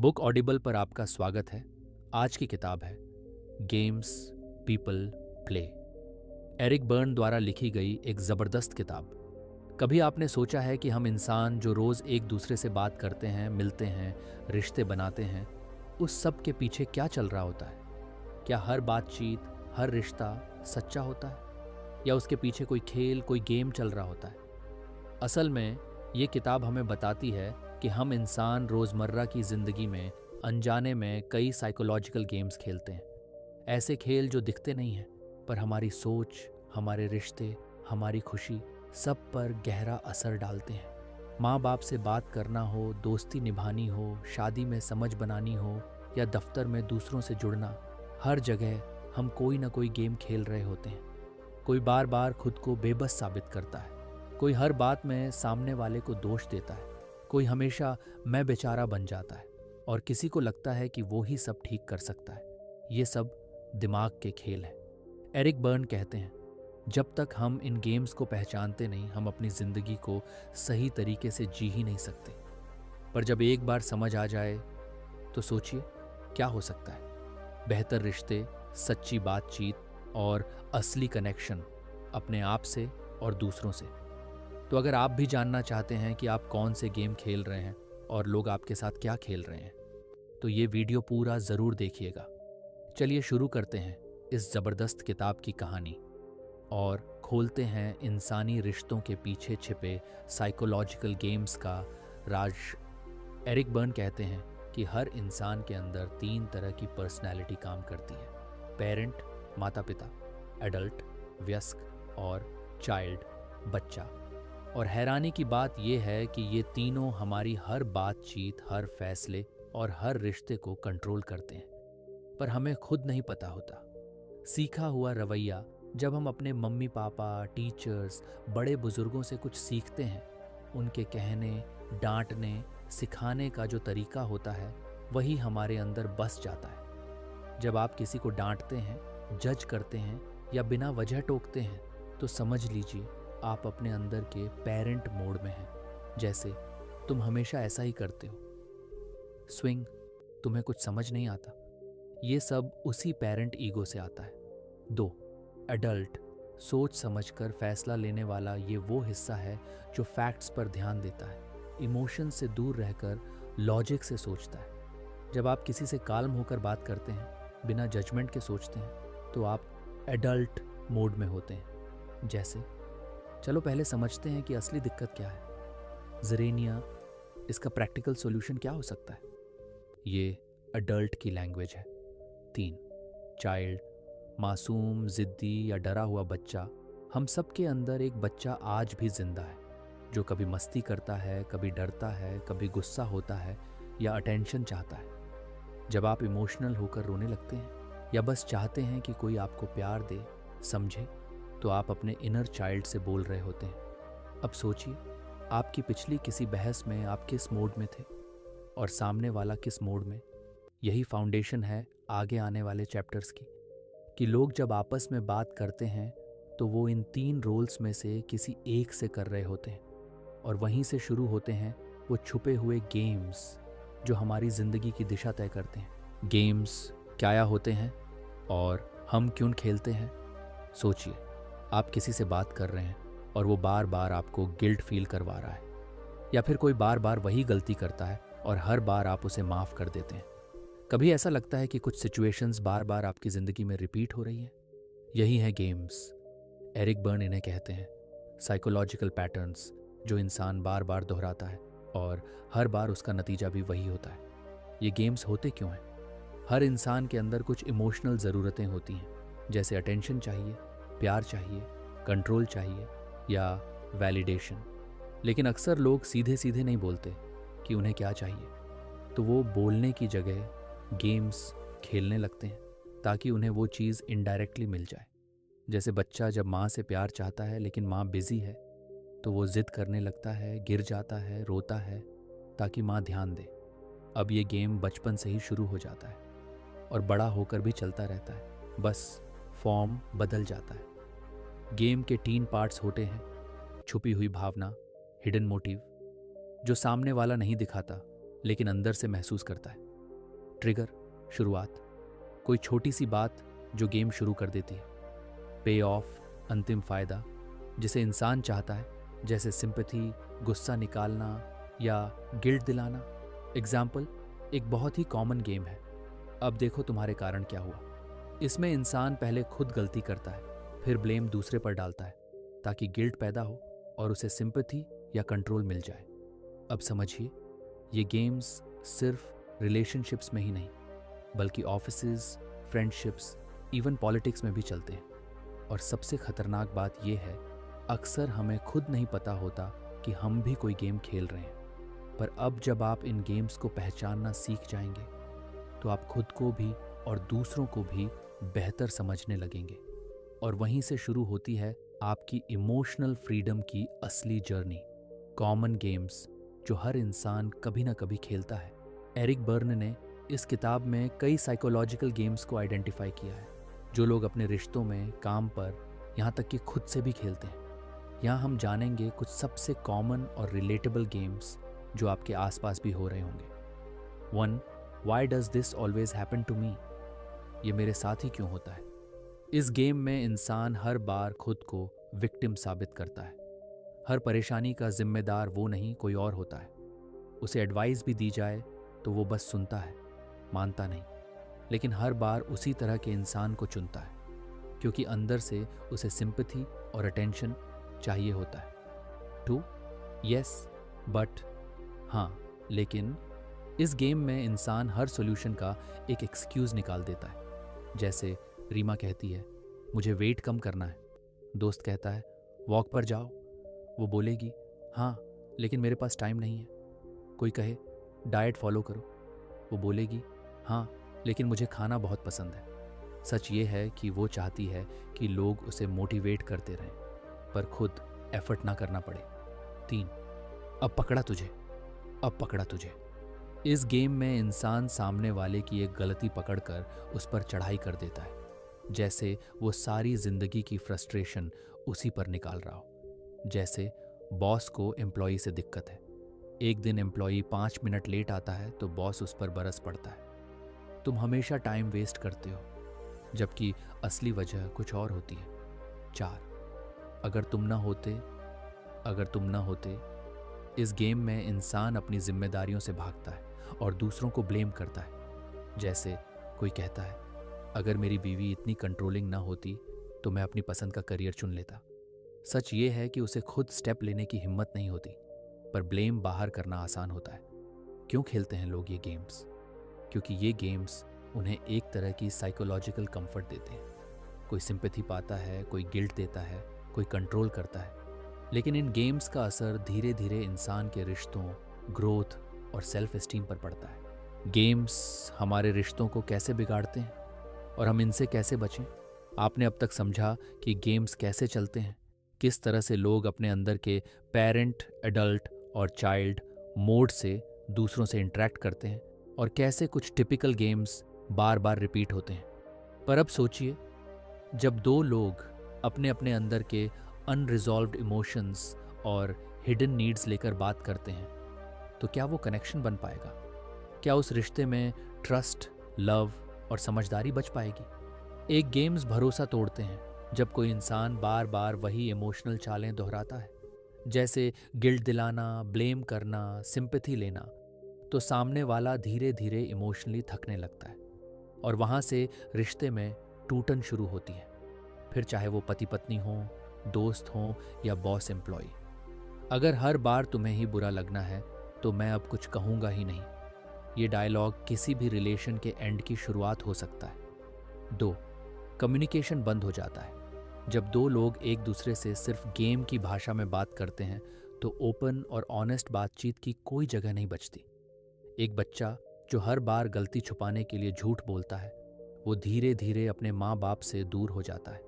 Book Audible पर आपका स्वागत है। आज की किताब है games people play, Eric Berne द्वारा लिखी गई एक ज़बरदस्त किताब। कभी आपने सोचा है कि हम इंसान जो रोज़ एक दूसरे से बात करते हैं, मिलते हैं, रिश्ते बनाते हैं, उस सब के पीछे क्या चल रहा होता है? क्या हर बातचीत, हर रिश्ता सच्चा होता है, या उसके पीछे कोई खेल, कोई गेम चल रहा होता है? असल में ये किताब हमें बताती है कि हम इंसान रोज़मर्रा की ज़िंदगी में अनजाने में कई साइकोलॉजिकल गेम्स खेलते हैं। ऐसे खेल जो दिखते नहीं हैं, पर हमारी सोच, हमारे रिश्ते, हमारी खुशी सब पर गहरा असर डालते हैं। माँ बाप से बात करना हो, दोस्ती निभानी हो, शादी में समझ बनानी हो, या दफ्तर में दूसरों से जुड़ना, हर जगह हम कोई ना कोई गेम खेल रहे होते हैं। कोई बार बार खुद को बेबस साबित करता है, कोई हर बात में सामने वाले को दोष देता है, कोई हमेशा मैं बेचारा बन जाता है, और किसी को लगता है कि वो ही सब ठीक कर सकता है। ये सब दिमाग के खेल हैं। एरिक बर्न कहते हैं, जब तक हम इन गेम्स को पहचानते नहीं, हम अपनी ज़िंदगी को सही तरीके से जी ही नहीं सकते। पर जब एक बार समझ आ जाए तो सोचिए क्या हो सकता है। बेहतर रिश्ते, सच्ची बातचीत और असली कनेक्शन अपने आप से और दूसरों से। तो अगर आप भी जानना चाहते हैं कि आप कौन से गेम खेल रहे हैं और लोग आपके साथ क्या खेल रहे हैं, तो ये वीडियो पूरा ज़रूर देखिएगा। चलिए शुरू करते हैं इस ज़बरदस्त किताब की कहानी और खोलते हैं इंसानी रिश्तों के पीछे छिपे साइकोलॉजिकल गेम्स का राज। एरिक बर्न कहते हैं कि हर इंसान के अंदर 3 तरह की पर्सनैलिटी काम करती है: पेरेंट, माता पिता; एडल्ट, वयस्क; और चाइल्ड, बच्चा। और हैरानी की बात यह है कि ये तीनों हमारी हर बातचीत, हर फैसले और हर रिश्ते को कंट्रोल करते हैं, पर हमें खुद नहीं पता होता। सीखा हुआ रवैया, जब हम अपने मम्मी पापा, टीचर्स, बड़े बुजुर्गों से कुछ सीखते हैं, उनके कहने, डांटने, सिखाने का जो तरीका होता है, वही हमारे अंदर बस जाता है। जब आप किसी को डांटते हैं, जज करते हैं या बिना वजह टोकते हैं, तो समझ लीजिए आप अपने अंदर के पेरेंट मोड में हैं। जैसे, तुम हमेशा ऐसा ही करते हो; स्विंग, तुम्हें कुछ समझ नहीं आता। ये सब उसी पेरेंट ईगो से आता है। 2, एडल्ट, सोच समझकर फैसला लेने वाला। ये वो हिस्सा है जो फैक्ट्स पर ध्यान देता है, इमोशन से दूर रहकर लॉजिक से सोचता है। जब आप किसी से काल्म होकर बात करते हैं, बिना जजमेंट के सोचते हैं, तो आप एडल्ट मोड में होते हैं। जैसे, चलो पहले समझते हैं कि असली दिक्कत क्या है। ज़रेनिया, इसका प्रैक्टिकल सॉल्यूशन क्या हो सकता है? ये एडल्ट की लैंग्वेज है। 3, चाइल्ड, मासूम, ज़िद्दी या डरा हुआ बच्चा। हम सब के अंदर एक बच्चा आज भी जिंदा है, जो कभी मस्ती करता है, कभी डरता है, कभी गुस्सा होता है या अटेंशन चाहता है। जब आप इमोशनल होकर रोने लगते हैं या बस चाहते हैं कि कोई आपको प्यार दे, समझे, तो आप अपने इनर चाइल्ड से बोल रहे होते हैं। अब सोचिए, आपकी पिछली किसी बहस में आप किस मोड में थे और सामने वाला किस मोड में। यही फाउंडेशन है आगे आने वाले चैप्टर्स की, कि लोग जब आपस में बात करते हैं तो वो इन 3 रोल्स में से किसी एक से कर रहे होते हैं, और वहीं से शुरू होते हैं वो छुपे हुए गेम्स जो हमारी ज़िंदगी की दिशा तय करते हैं। गेम्स क्या होते हैं और हम क्यों खेलते हैं? सोचिए, आप किसी से बात कर रहे हैं और वो बार बार आपको गिल्ट फील करवा रहा है, या फिर कोई बार बार वही गलती करता है और हर बार आप उसे माफ़ कर देते हैं। कभी ऐसा लगता है कि कुछ सिचुएशंस बार बार आपकी ज़िंदगी में रिपीट हो रही हैं। यही है गेम्स। एरिक बर्न इन्हें कहते हैं साइकोलॉजिकल पैटर्न्स, जो इंसान बार बार दोहराता है और हर बार उसका नतीजा भी वही होता है। ये गेम्स होते क्यों हैं? हर इंसान के अंदर कुछ इमोशनल ज़रूरतें होती हैं, जैसे अटेंशन चाहिए, प्यार चाहिए, कंट्रोल चाहिए या वैलिडेशन। लेकिन अक्सर लोग सीधे सीधे नहीं बोलते कि उन्हें क्या चाहिए, तो वो बोलने की जगह गेम्स खेलने लगते हैं ताकि उन्हें वो चीज़ इनडायरेक्टली मिल जाए। जैसे बच्चा जब माँ से प्यार चाहता है लेकिन माँ बिजी है, तो वो जिद करने लगता है, गिर जाता है, रोता है ताकि माँ ध्यान दे। अब ये गेम बचपन से ही शुरू हो जाता है और बड़ा होकर भी चलता रहता है, बस फॉर्म बदल जाता है। गेम के 3 पार्ट्स होते हैं: छुपी हुई भावना, हिडन मोटिव, जो सामने वाला नहीं दिखाता लेकिन अंदर से महसूस करता है; ट्रिगर, शुरुआत, कोई छोटी सी बात जो गेम शुरू कर देती है। पे ऑफ, अंतिम फायदा, जिसे इंसान चाहता है, जैसे सिंपैथी, गुस्सा निकालना या गिल्ट दिलाना। एग्जाम्पल, एक बहुत ही कॉमन गेम है, अब देखो तुम्हारे कारण क्या हुआ। इसमें इंसान पहले खुद गलती करता है, फिर ब्लेम दूसरे पर डालता है ताकि गिल्ट पैदा हो और उसे सिंपैथी या कंट्रोल मिल जाए। अब समझिए, ये गेम्स सिर्फ रिलेशनशिप्स में ही नहीं, बल्कि ऑफिसेज, फ्रेंडशिप्स, इवन पॉलिटिक्स में भी चलते हैं। और सबसे खतरनाक बात यह है, अक्सर हमें खुद नहीं पता होता कि हम भी कोई गेम खेल रहे हैं। पर अब जब आप इन गेम्स को पहचानना सीख जाएंगे, तो आप खुद को भी और दूसरों को भी बेहतर समझने लगेंगे। और वहीं से शुरू होती है आपकी इमोशनल फ्रीडम की असली जर्नी। कॉमन गेम्स जो हर इंसान कभी ना कभी खेलता है। एरिक बर्न ने इस किताब में कई साइकोलॉजिकल गेम्स को आइडेंटिफाई किया है, जो लोग अपने रिश्तों में, काम पर, यहाँ तक कि खुद से भी खेलते हैं। यहाँ हम जानेंगे कुछ सबसे कॉमन और रिलेटेबल गेम्स जो आपके आसपास भी हो रहे होंगे। 1. Why does this always happen to me? ये मेरे साथ ही क्यों होता है? इस गेम में इंसान हर बार खुद को विक्टिम साबित करता है। हर परेशानी का जिम्मेदार वो नहीं, कोई और होता है। उसे एडवाइस भी दी जाए तो वो बस सुनता है, मानता नहीं। लेकिन हर बार उसी तरह के इंसान को चुनता है, क्योंकि अंदर से उसे सिंपैथी और अटेंशन चाहिए होता है। 2. यस बट, हाँ लेकिन, इस गेम में इंसान हर सॉल्यूशन का एक एक्सक्यूज निकाल देता है। जैसे रीमा कहती है, मुझे वेट कम करना है। दोस्त कहता है, वॉक पर जाओ। वो बोलेगी, हाँ लेकिन मेरे पास टाइम नहीं है। कोई कहे, डाइट फॉलो करो। वो बोलेगी, हाँ लेकिन मुझे खाना बहुत पसंद है। सच ये है कि वो चाहती है कि लोग उसे मोटिवेट करते रहें, पर खुद एफर्ट ना करना पड़े। 3. अब पकड़ा तुझे, अब पकड़ा तुझे। इस गेम में इंसान सामने वाले की एक गलती पकड़कर उस पर चढ़ाई कर देता है, जैसे वो सारी जिंदगी की फ्रस्ट्रेशन उसी पर निकाल रहा हो। जैसे बॉस को एम्प्लॉई से दिक्कत है। एक दिन एम्प्लॉई 5 मिनट लेट आता है तो बॉस उस पर बरस पड़ता है, तुम हमेशा टाइम वेस्ट करते हो, जबकि असली वजह कुछ और होती है। 4. अगर तुम ना होते, अगर तुम ना होते। इस गेम में इंसान अपनी जिम्मेदारियों से भागता है और दूसरों को ब्लेम करता है। जैसे कोई कहता है, अगर मेरी बीवी इतनी कंट्रोलिंग ना होती तो मैं अपनी पसंद का करियर चुन लेता। सच ये है कि उसे खुद स्टेप लेने की हिम्मत नहीं होती, पर ब्लेम बाहर करना आसान होता है। क्यों खेलते हैं लोग ये गेम्स? क्योंकि ये गेम्स उन्हें एक तरह की साइकोलॉजिकल कंफर्ट देते हैं। कोई सिंपैथी पाता है, कोई गिल्ट देता है, कोई कंट्रोल करता है। लेकिन इन गेम्स का असर धीरे धीरे इंसान के रिश्तों, ग्रोथ और सेल्फ एस्टीम पर पड़ता है। गेम्स हमारे रिश्तों को कैसे बिगाड़ते हैं और हम इनसे कैसे बचें? आपने अब तक समझा कि गेम्स कैसे चलते हैं, किस तरह से लोग अपने अंदर के पेरेंट, एडल्ट और चाइल्ड मोड से दूसरों से इंटरेक्ट करते हैं, और कैसे कुछ टिपिकल गेम्स बार बार रिपीट होते हैं। पर अब सोचिए, जब दो लोग अपने अपने अंदर के अनरिजॉल्व्ड इमोशंस और हिडन नीड्स लेकर बात करते हैं, तो क्या वो कनेक्शन बन पाएगा? क्या उस रिश्ते में ट्रस्ट, लव और समझदारी बच पाएगी? एक गेम्स भरोसा तोड़ते हैं जब कोई इंसान बार बार वही इमोशनल चालें दोहराता है, जैसे गिल्ट दिलाना, ब्लेम करना, सिंपैथी लेना। तो सामने वाला धीरे धीरे इमोशनली थकने लगता है और वहाँ से रिश्ते में टूटन शुरू होती है। फिर चाहे वो पति पत्नी हो, दोस्त हो या बॉस एम्प्लॉय। अगर हर बार तुम्हें ही बुरा लगना है तो मैं अब कुछ कहूँगा ही नहीं। ये डायलॉग किसी भी रिलेशन के एंड की शुरुआत हो सकता है। 2. कम्युनिकेशन बंद हो जाता है। जब दो लोग एक दूसरे से सिर्फ गेम की भाषा में बात करते हैं तो ओपन और ऑनेस्ट बातचीत की कोई जगह नहीं बचती। एक बच्चा जो हर बार गलती छुपाने के लिए झूठ बोलता है, वो धीरे धीरे अपने माँ बाप से दूर हो जाता है।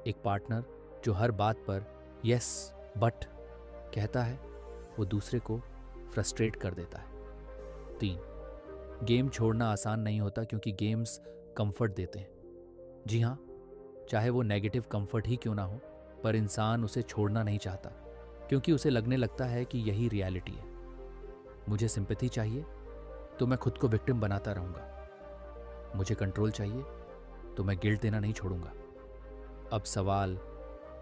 एक पार्टनर जो हर बात पर यस बट कहता है, वो दूसरे को फ्रस्ट्रेट कर देता है। 3. गेम छोड़ना आसान नहीं होता, क्योंकि गेम्स कंफर्ट देते हैं। जी हाँ, चाहे वो नेगेटिव कंफर्ट ही क्यों ना हो, पर इंसान उसे छोड़ना नहीं चाहता, क्योंकि उसे लगने लगता है कि यही रियलिटी है। मुझे सिंपैथी चाहिए तो मैं खुद को विक्टिम बनाता रहूँगा। मुझे कंट्रोल चाहिए तो मैं गिल्ट देना नहीं छोड़ूंगा। अब सवाल,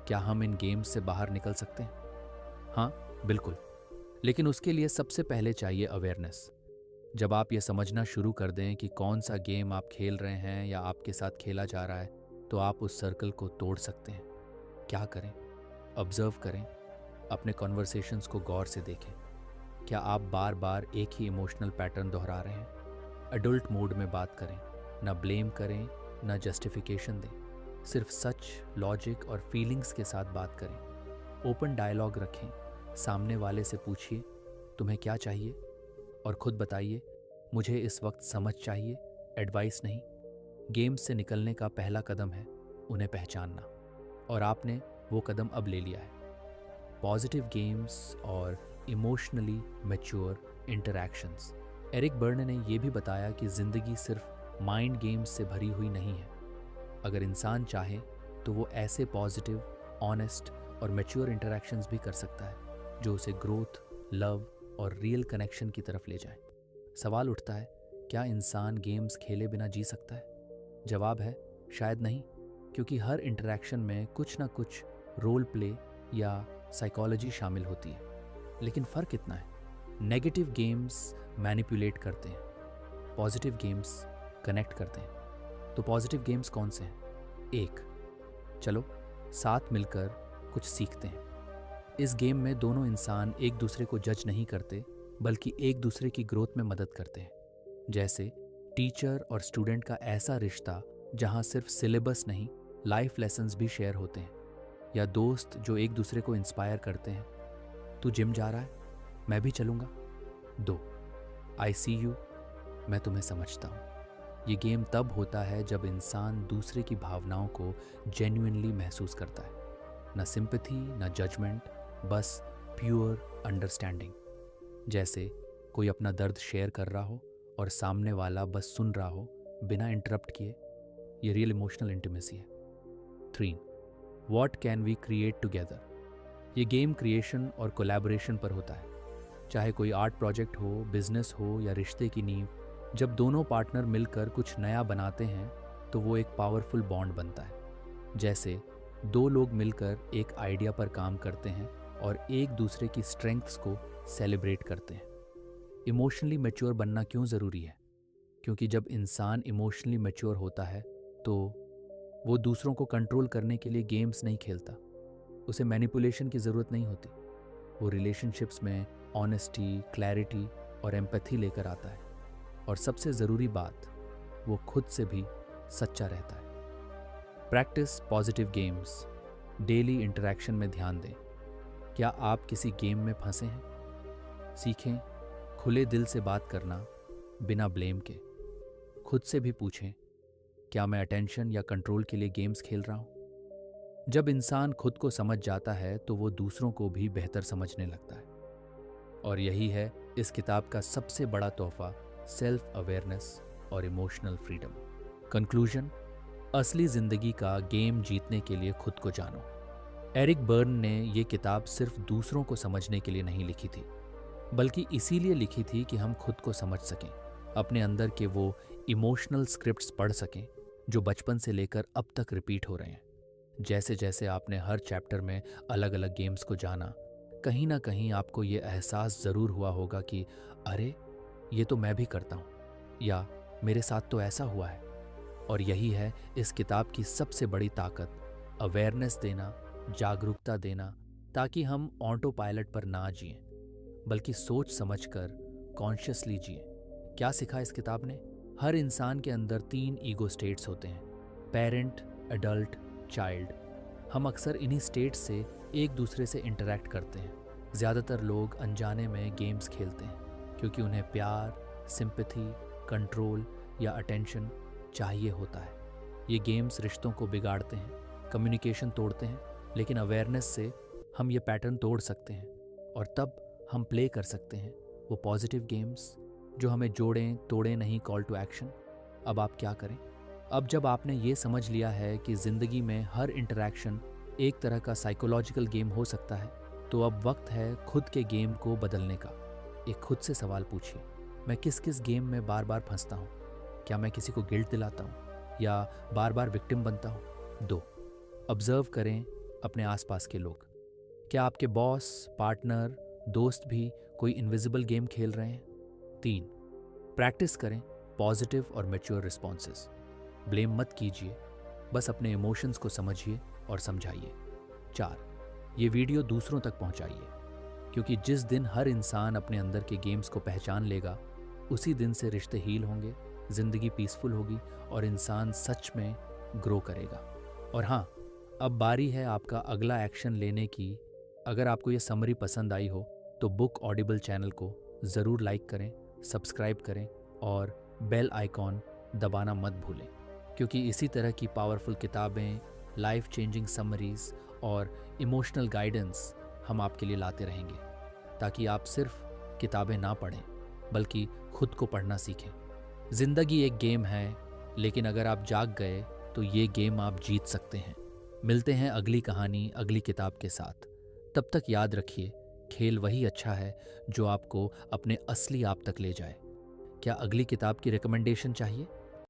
क्या हम इन गेम्स से बाहर निकल सकते हैं? हाँ, बिल्कुल। लेकिन उसके लिए सबसे पहले चाहिए अवेयरनेस। जब आप ये समझना शुरू कर दें कि कौन सा गेम आप खेल रहे हैं या आपके साथ खेला जा रहा है, तो आप उस सर्कल को तोड़ सकते हैं। क्या करें? ऑब्जर्व करें, अपने कॉन्वर्सेशंस को गौर से देखें। क्या आप बार बार एक ही इमोशनल पैटर्न दोहरा रहे हैं? एडल्ट मोड में बात करें, ना ब्लेम करें, ना जस्टिफिकेशन दें। सिर्फ सच, लॉजिक और फीलिंग्स के साथ बात करें। ओपन डायलॉग रखें। सामने वाले से पूछिए, तुम्हें क्या चाहिए? और खुद बताइए, मुझे इस वक्त समझ चाहिए, एडवाइस नहीं। गेम्स से निकलने का पहला कदम है उन्हें पहचानना, और आपने वो कदम अब ले लिया है। पॉजिटिव गेम्स और emotionally mature interactions. Eric Berne ने यह भी बताया कि जिंदगी सिर्फ माइंड गेम्स से भरी हुई नहीं है। अगर इंसान चाहे तो वो ऐसे पॉजिटिव, ऑनेस्ट और मैच्योर इंटरैक्शंस भी कर सकता है जो उसे ग्रोथ, लव और रियल कनेक्शन की तरफ ले जाए। सवाल उठता है, क्या इंसान गेम्स खेले बिना जी सकता है? जवाब है, शायद नहीं, क्योंकि हर इंटरैक्शन में कुछ ना कुछ रोल प्ले या साइकोलॉजी शामिल होती है। लेकिन फ़र्क इतना है, नेगेटिव गेम्स मैनिपुलेट करते हैं, पॉजिटिव गेम्स कनेक्ट करते हैं। तो पॉजिटिव गेम्स कौन से हैं? एक, चलो साथ मिलकर कुछ सीखते हैं। इस गेम में दोनों इंसान एक दूसरे को जज नहीं करते, बल्कि एक दूसरे की ग्रोथ में मदद करते हैं। जैसे टीचर और स्टूडेंट का ऐसा रिश्ता जहां सिर्फ सिलेबस नहीं, लाइफ लेसन्स भी शेयर होते हैं। या दोस्त जो एक दूसरे को इंस्पायर करते हैं, तू जिम जा रहा है, मैं भी चलूँगा। 2, आई सी यू, मैं तुम्हें समझता हूँ। ये गेम तब होता है जब इंसान दूसरे की भावनाओं को जेन्युइनली महसूस करता है। ना सिंपैथी, ना जजमेंट, बस प्योर अंडरस्टैंडिंग। जैसे कोई अपना दर्द शेयर कर रहा हो और सामने वाला बस सुन रहा हो बिना इंटरप्ट किए। ये रियल इमोशनल इंटीमेसी है। 3, what can we create together. ये गेम क्रिएशन और कोलैबोरेशन पर होता है। चाहे कोई आर्ट प्रोजेक्ट हो, बिजनेस हो या रिश्ते की नींव, जब दोनों पार्टनर मिलकर कुछ नया बनाते हैं तो वो एक पावरफुल बॉन्ड बनता है। जैसे 2 लोग मिलकर एक आइडिया पर काम करते हैं और एक दूसरे की स्ट्रेंथ्स को सेलिब्रेट करते हैं। इमोशनली मैच्योर बनना क्यों ज़रूरी है? क्योंकि जब इंसान इमोशनली मैच्योर होता है तो वो दूसरों को कंट्रोल करने के लिए गेम्स नहीं खेलता। उसे मैनिपुलेशन की ज़रूरत नहीं होती। वो रिलेशनशिप्स में ऑनेस्टी, क्लैरिटी और एम्पैथी लेकर आता है। और सबसे ज़रूरी बात, वो खुद से भी सच्चा रहता है। Practice positive games. Daily interaction में ध्यान दें। क्या आप किसी गेम में फंसे हैं? सीखें खुले दिल से बात करना बिना ब्लेम के। खुद से भी पूछें, क्या मैं अटेंशन या कंट्रोल के लिए गेम्स खेल रहा हूँ? जब इंसान खुद को समझ जाता है तो वो दूसरों को भी बेहतर समझने लगता है। और यही है इस किताब का सबसे बड़ा तोहफा, सेल्फ अवेयरनेस और इमोशनल फ्रीडम। कंक्लूजन, असली जिंदगी का गेम जीतने के लिए खुद को जानो। एरिक बर्न ने ये किताब सिर्फ दूसरों को समझने के लिए नहीं लिखी थी, बल्कि इसीलिए लिखी थी कि हम खुद को समझ सकें, अपने अंदर के वो इमोशनल स्क्रिप्ट्स पढ़ सकें जो बचपन से लेकर अब तक रिपीट हो रहे हैं। जैसे जैसे आपने हर चैप्टर में अलग अलग गेम्स को जाना, कहीं ना कहीं आपको ये एहसास ज़रूर हुआ होगा कि अरे, ये तो मैं भी करता हूँ, या मेरे साथ तो ऐसा हुआ है। और यही है इस किताब की सबसे बड़ी ताकत, अवेयरनेस देना, जागरूकता देना, ताकि हम ऑटो पायलट पर ना जिएं, बल्कि सोच समझकर कॉन्शियसली जिएं। क्या सिखा इस किताब ने? हर इंसान के अंदर 3 ईगो स्टेट्स होते हैं, पेरेंट, एडल्ट, चाइल्ड। हम अक्सर इन्हीं स्टेट्स से एक दूसरे से इंटरैक्ट करते हैं। ज़्यादातर लोग अनजाने में गेम्स खेलते हैं क्योंकि उन्हें प्यार, सिंपैथी, कंट्रोल या अटेंशन चाहिए होता है। ये गेम्स रिश्तों को बिगाड़ते हैं, कम्युनिकेशन तोड़ते हैं, लेकिन अवेयरनेस से हम ये पैटर्न तोड़ सकते हैं और तब हम प्ले कर सकते हैं वो पॉजिटिव गेम्स जो हमें जोड़ें, तोड़ें नहीं, कॉल टू एक्शन। अब आप क्या करें? अब जब आपने ये समझ लिया है कि ज़िंदगी में हर इंटरैक्शन एक तरह का साइकोलॉजिकल गेम हो सकता है, तो अब वक्त है खुद के गेम को बदलने का। एक खुद से सवाल पूछिए, मैं किस किस गेम में बार बार फंसता हूँ? क्या मैं किसी को गिल्ट दिलाता हूँ या बार बार विक्टिम बनता हूँ? 2. ऑब्जर्व करें अपने आसपास के लोग। क्या आपके बॉस, पार्टनर, दोस्त भी कोई इनविजिबल गेम खेल रहे हैं? 3. प्रैक्टिस करें पॉजिटिव और मैच्योर रिस्पॉन्सेस। ब्लेम मत कीजिए, बस अपने इमोशंस को समझिए और समझाइए। 4. ये वीडियो दूसरों तक पहुंचाइए, क्योंकि जिस दिन हर इंसान अपने अंदर के गेम्स को पहचान लेगा, उसी दिन से रिश्ते हील होंगे, जिंदगी पीसफुल होगी और इंसान सच में ग्रो करेगा। और हाँ, अब बारी है आपका अगला एक्शन लेने की। अगर आपको ये समरी पसंद आई हो तो बुक ऑडिबल चैनल को ज़रूर लाइक करें, सब्सक्राइब करें और बेल आइकॉन दबाना मत भूलें, क्योंकि इसी तरह की पावरफुल किताबें, लाइफ चेंजिंग समरीज और इमोशनल गाइडेंस हम आपके लिए लाते रहेंगे, ताकि आप सिर्फ किताबें ना पढ़ें बल्कि खुद को पढ़ना सीखें। जिंदगी एक गेम है, लेकिन अगर आप जाग गए तो ये गेम आप जीत सकते हैं। मिलते हैं अगली कहानी, अगली किताब के साथ। तब तक याद रखिए, खेल वही अच्छा है जो आपको अपने असली आप तक ले जाए। क्या अगली किताब की रिकमेंडेशन चाहिए?